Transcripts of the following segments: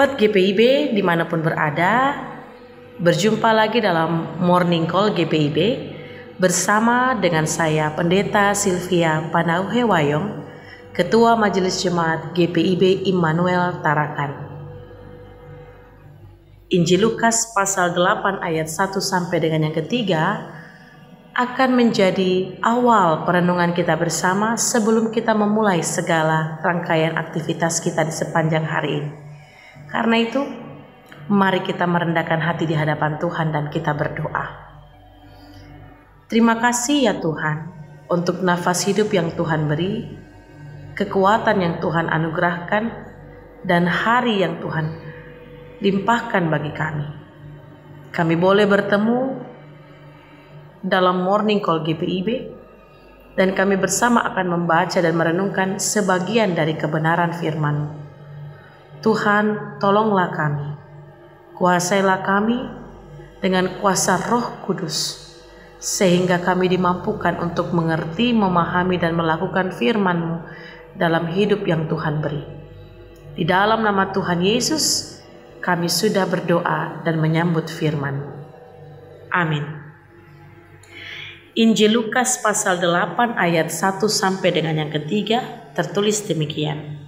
Sahabat GPIB dimanapun berada, berjumpa lagi dalam Morning Call GPIB bersama dengan saya Pendeta Sylvia Panauhe Wayong, Ketua Majelis Jemaat GPIB Immanuel Tarakan. Injil Lukas pasal 8 ayat 1 sampai dengan yang ketiga akan menjadi awal perenungan kita bersama sebelum kita memulai segala rangkaian aktivitas kita di sepanjang hari ini. Karena itu, mari kita merendahkan hati di hadapan Tuhan dan kita berdoa. Terima kasih ya Tuhan untuk nafas hidup yang Tuhan beri, kekuatan yang Tuhan anugerahkan, dan hari yang Tuhan limpahkan bagi kami. Kami boleh bertemu dalam Morning Call GPIB, dan kami bersama akan membaca dan merenungkan sebagian dari kebenaran firman-Mu. Tuhan, tolonglah kami, kuasailah kami dengan kuasa Roh Kudus, sehingga kami dimampukan untuk mengerti, memahami, dan melakukan firman-Mu dalam hidup yang Tuhan beri. Di dalam nama Tuhan Yesus, kami sudah berdoa dan menyambut firman-Mu. Amin. Injil Lukas pasal 8 ayat 1 sampai dengan yang ketiga tertulis demikian.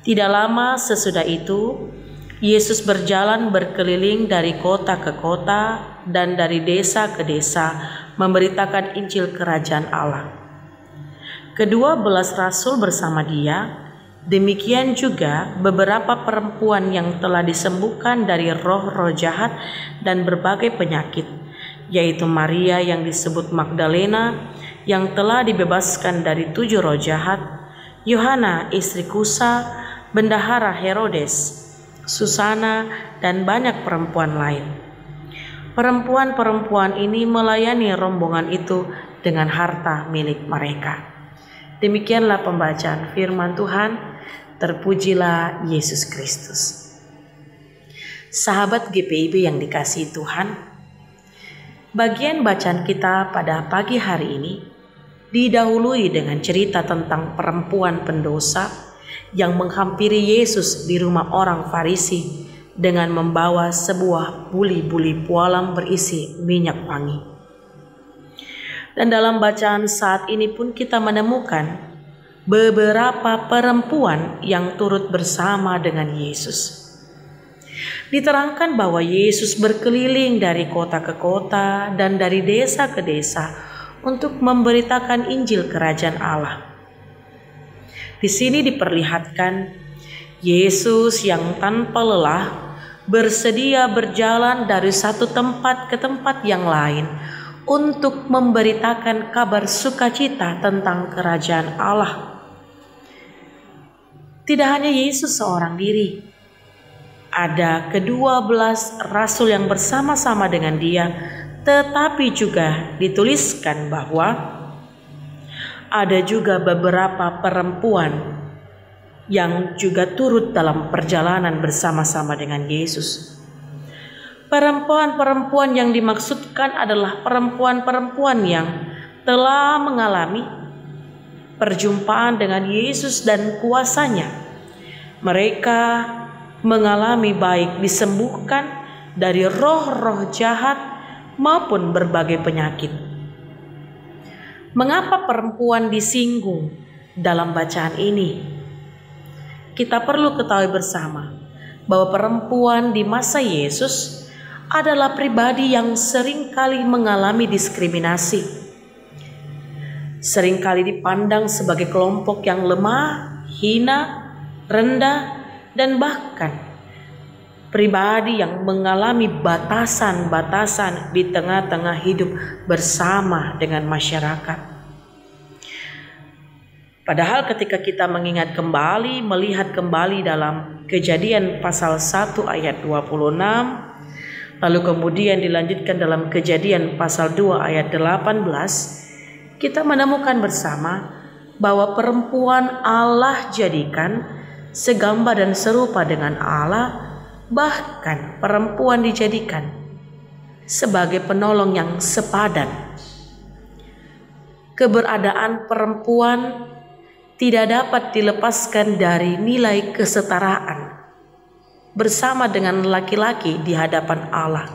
Tidak lama sesudah itu, Yesus berjalan berkeliling dari kota ke kota dan dari desa ke desa memberitakan Injil Kerajaan Allah. Ke-12 rasul bersama dia, demikian juga beberapa perempuan yang telah disembuhkan dari roh-roh jahat dan berbagai penyakit, yaitu Maria yang disebut Magdalena yang telah dibebaskan dari 7 roh jahat, Yohana istri Kusa, Bendahara Herodes, Susana, dan banyak perempuan lain. Perempuan-perempuan ini melayani rombongan itu dengan harta milik mereka. Demikianlah pembacaan firman Tuhan. Terpujilah Yesus Kristus. Sahabat GPIB yang dikasihi Tuhan, bagian bacaan kita pada pagi hari ini didahului dengan cerita tentang perempuan pendosa yang menghampiri Yesus di rumah orang Farisi dengan membawa sebuah buli-buli pualam berisi minyak wangi. Dan dalam bacaan saat ini pun kita menemukan beberapa perempuan yang turut bersama dengan Yesus. Diterangkan bahwa Yesus berkeliling dari kota ke kota dan dari desa ke desa untuk memberitakan Injil Kerajaan Allah. Di sini diperlihatkan Yesus yang tanpa lelah bersedia berjalan dari satu tempat ke tempat yang lain untuk memberitakan kabar sukacita tentang Kerajaan Allah. Tidak hanya Yesus seorang diri, ada ke-12 rasul yang bersama-sama dengan dia, tetapi juga dituliskan bahwa ada juga beberapa perempuan yang juga turut dalam perjalanan bersama-sama dengan Yesus. Perempuan-perempuan yang dimaksudkan adalah perempuan-perempuan yang telah mengalami perjumpaan dengan Yesus dan kuasanya. Mereka mengalami baik disembuhkan dari roh-roh jahat maupun berbagai penyakit. Mengapa perempuan disinggung dalam bacaan ini? Kita perlu ketahui bersama bahwa perempuan di masa Yesus adalah pribadi yang seringkali mengalami diskriminasi. Seringkali dipandang sebagai kelompok yang lemah, hina, rendah, dan bahkan pribadi yang mengalami batasan-batasan di tengah-tengah hidup bersama dengan masyarakat. Padahal ketika kita mengingat kembali, melihat kembali dalam Kejadian pasal 1 ayat 26, lalu kemudian dilanjutkan dalam Kejadian pasal 2 ayat 18, kita menemukan bersama bahwa perempuan Allah jadikan segambar dan serupa dengan Allah. Bahkan perempuan dijadikan sebagai penolong yang sepadan. Keberadaan perempuan tidak dapat dilepaskan dari nilai kesetaraan. bersama dengan laki-laki di hadapan Allah.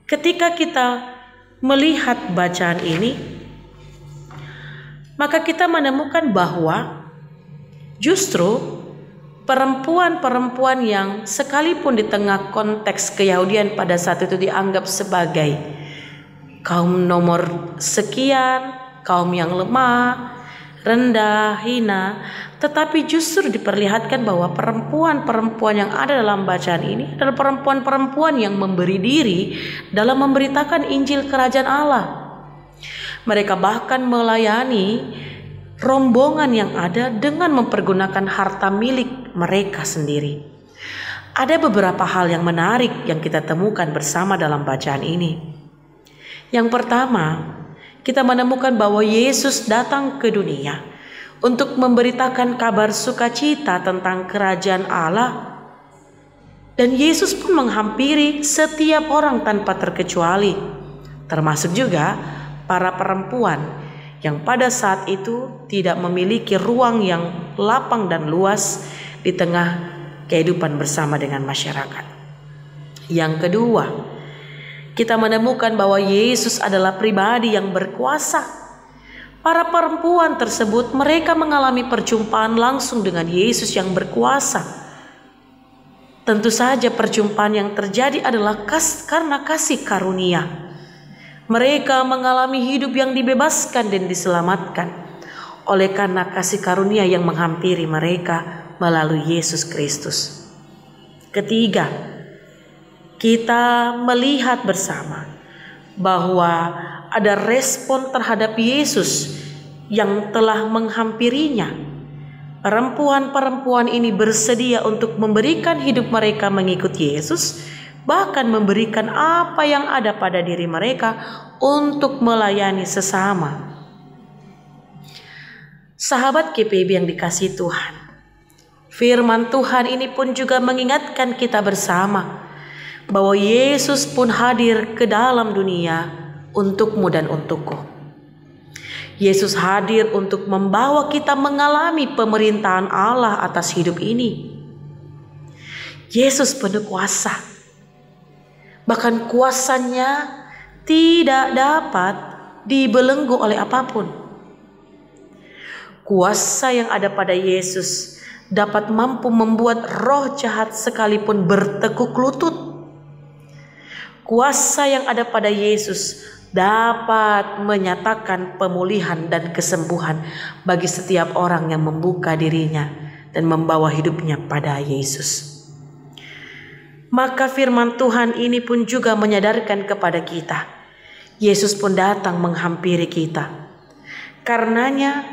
Ketika kita melihat bacaan ini, maka kita menemukan bahwa justru perempuan-perempuan yang sekalipun di tengah konteks keyahudian pada saat itu dianggap sebagai kaum nomor sekian, kaum yang lemah, rendah, hina, tetapi justru diperlihatkan bahwa perempuan-perempuan yang ada dalam bacaan ini adalah perempuan-perempuan yang memberi diri dalam memberitakan Injil Kerajaan Allah. Mereka bahkan melayani rombongan yang ada dengan mempergunakan harta milik mereka sendiri. Ada beberapa hal yang menarik yang kita temukan bersama dalam bacaan ini. Yang pertama, kita menemukan bahwa Yesus datang ke dunia untuk memberitakan kabar sukacita tentang kerajaan Allah. Dan Yesus pun menghampiri setiap orang tanpa terkecuali, termasuk juga para perempuan yang pada saat itu tidak memiliki ruang yang lapang dan luas di tengah kehidupan bersama dengan masyarakat. Yang kedua, kita menemukan bahwa Yesus adalah pribadi yang berkuasa. Para perempuan tersebut mereka mengalami perjumpaan langsung dengan Yesus yang berkuasa. Tentu saja perjumpaan yang terjadi adalah karena kasih karunia. Mereka mengalami hidup yang dibebaskan dan diselamatkan oleh karena kasih karunia yang menghampiri mereka melalui Yesus Kristus. Ketiga, kita melihat bersama bahwa ada respon terhadap Yesus yang telah menghampirinya. Perempuan-perempuan ini bersedia untuk memberikan hidup mereka mengikuti Yesus, bahkan memberikan apa yang ada pada diri mereka untuk melayani sesama. Sahabat GPIB yang dikasihi Tuhan, firman Tuhan ini pun juga mengingatkan kita bersama bahwa Yesus pun hadir ke dalam dunia untukmu dan untukku. Yesus hadir untuk membawa kita mengalami pemerintahan Allah atas hidup ini. Yesus penuh kuasa. Bahkan kuasanya tidak dapat dibelenggu oleh apapun. Kuasa yang ada pada Yesus dapat mampu membuat roh jahat sekalipun bertekuk lutut. Kuasa yang ada pada Yesus dapat menyatakan pemulihan dan kesembuhan bagi setiap orang yang membuka dirinya dan membawa hidupnya pada Yesus. Maka firman Tuhan ini pun juga menyadarkan kepada kita, Yesus pun datang menghampiri kita. Karenanya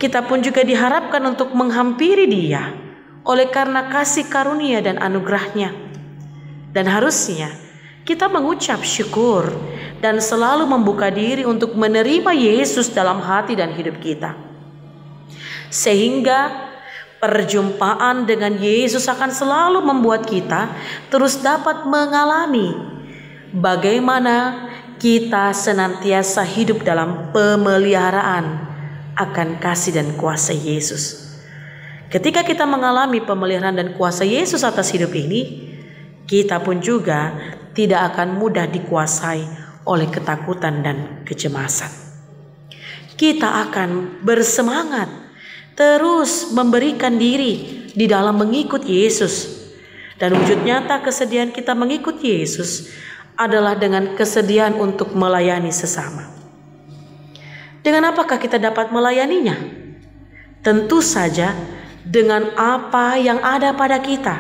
kita pun juga diharapkan untuk menghampiri Dia oleh karena kasih karunia dan anugerahnya. Dan harusnya kita mengucap syukur dan selalu membuka diri untuk menerima Yesus dalam hati dan hidup kita. Sehingga perjumpaan dengan Yesus akan selalu membuat kita terus dapat mengalami bagaimana kita senantiasa hidup dalam pemeliharaan akan kasih dan kuasa Yesus. Ketika kita mengalami pemeliharaan dan kuasa Yesus atas hidup ini, kita pun juga tidak akan mudah dikuasai oleh ketakutan dan kecemasan. Kita akan bersemangat terus memberikan diri di dalam mengikut Yesus. Dan wujud nyata kesediaan kita mengikut Yesus adalah dengan kesediaan untuk melayani sesama. Dengan apakah kita dapat melayaninya? Tentu saja dengan apa yang ada pada kita.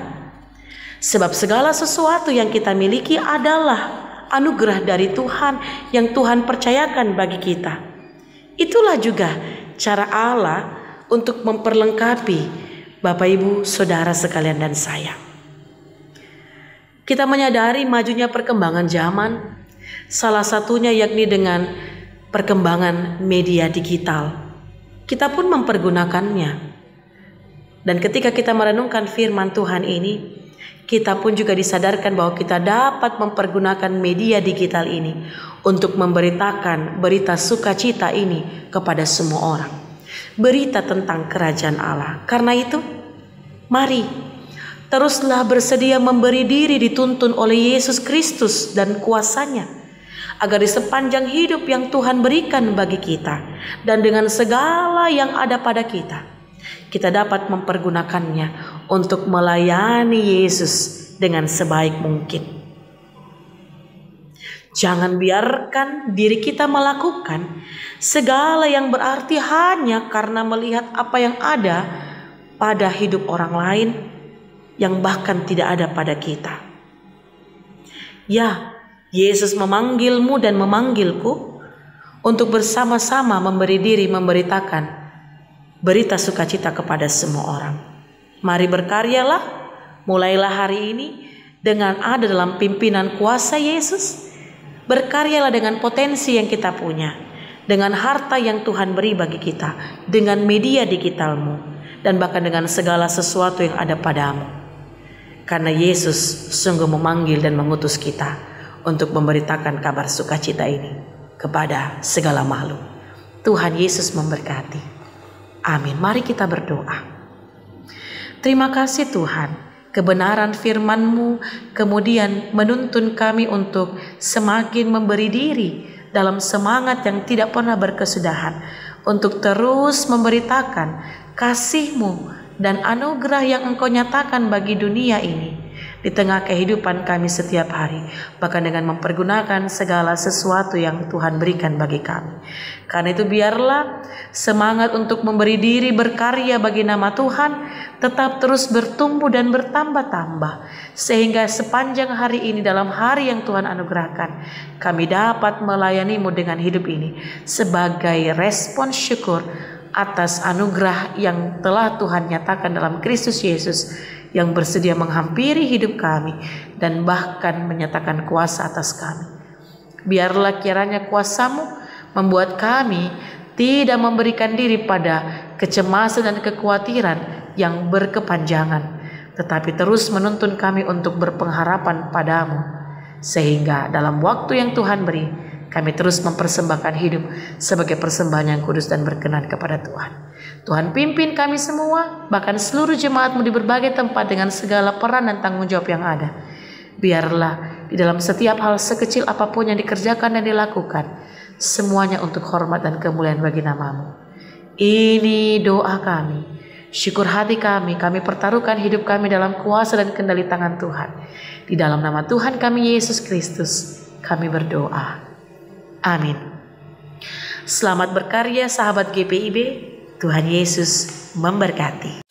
Sebab segala sesuatu yang kita miliki adalah anugerah dari Tuhan yang Tuhan percayakan bagi kita. Itulah juga cara Allah untuk memperlengkapi Bapak Ibu Saudara sekalian dan saya. Kita menyadari majunya perkembangan zaman, salah satunya yakni dengan perkembangan media digital. Kita pun mempergunakannya. Dan ketika kita merenungkan firman Tuhan ini, kita pun juga disadarkan bahwa kita dapat mempergunakan media digital ini untuk memberitakan berita sukacita ini kepada semua orang. Berita tentang kerajaan Allah. Karena itu, mari Teruslah bersedia memberi diri dituntun oleh Yesus Kristus dan kuasanya, agar di sepanjang hidup yang Tuhan berikan bagi kita dan dengan segala yang ada pada kita, kita dapat mempergunakannya untuk melayani Yesus dengan sebaik mungkin. Jangan biarkan diri kita melakukan segala yang berarti hanya karena melihat apa yang ada pada hidup orang lain yang bahkan tidak ada pada kita. Ya, Yesus memanggilmu dan memanggilku untuk bersama-sama memberi diri memberitakan berita sukacita kepada semua orang. Mari berkaryalah, mulailah hari ini dengan ada dalam pimpinan kuasa Yesus. Berkaryalah dengan potensi yang kita punya, dengan harta yang Tuhan beri bagi kita, dengan media digitalmu, dan bahkan dengan segala sesuatu yang ada padamu. Karena Yesus sungguh memanggil dan mengutus kita untuk memberitakan kabar sukacita ini kepada segala makhluk. Tuhan Yesus memberkati. Amin. Mari kita berdoa. Terima kasih Tuhan, kebenaran firman-Mu kemudian menuntun kami untuk semakin memberi diri dalam semangat yang tidak pernah berkesudahan, untuk terus memberitakan kasih-Mu dan anugerah yang Engkau nyatakan bagi dunia ini di tengah kehidupan kami setiap hari, bahkan dengan mempergunakan segala sesuatu yang Tuhan berikan bagi kami. Karena itu biarlah semangat untuk memberi diri berkarya bagi nama Tuhan tetap terus bertumbuh dan bertambah-tambah, sehingga sepanjang hari ini dalam hari yang Tuhan anugerahkan, kami dapat melayani-Mu dengan hidup ini sebagai respon syukur atas anugerah yang telah Tuhan nyatakan dalam Kristus Yesus, yang bersedia menghampiri hidup kami dan bahkan menyatakan kuasa atas kami. Biarlah kiranya kuasa-Mu membuat kami tidak memberikan diri pada kecemasan dan kekhawatiran yang berkepanjangan, tetapi terus menuntun kami untuk berpengharapan padamu, sehingga dalam waktu yang Tuhan beri, kami terus mempersembahkan hidup sebagai persembahan yang kudus dan berkenan kepada Tuhan. Tuhan pimpin kami semua, bahkan seluruh jemaat-Mu di berbagai tempat dengan segala peran dan tanggung jawab yang ada. Biarlah di dalam setiap hal sekecil apapun yang dikerjakan dan dilakukan, semuanya untuk hormat dan kemuliaan bagi nama-Mu. Ini doa kami, syukur hati kami pertaruhkan hidup kami dalam kuasa dan kendali tangan Tuhan. Di dalam nama Tuhan kami Yesus Kristus, kami berdoa. Amin. Selamat berkarya sahabat GPIB. Tuhan Yesus memberkati.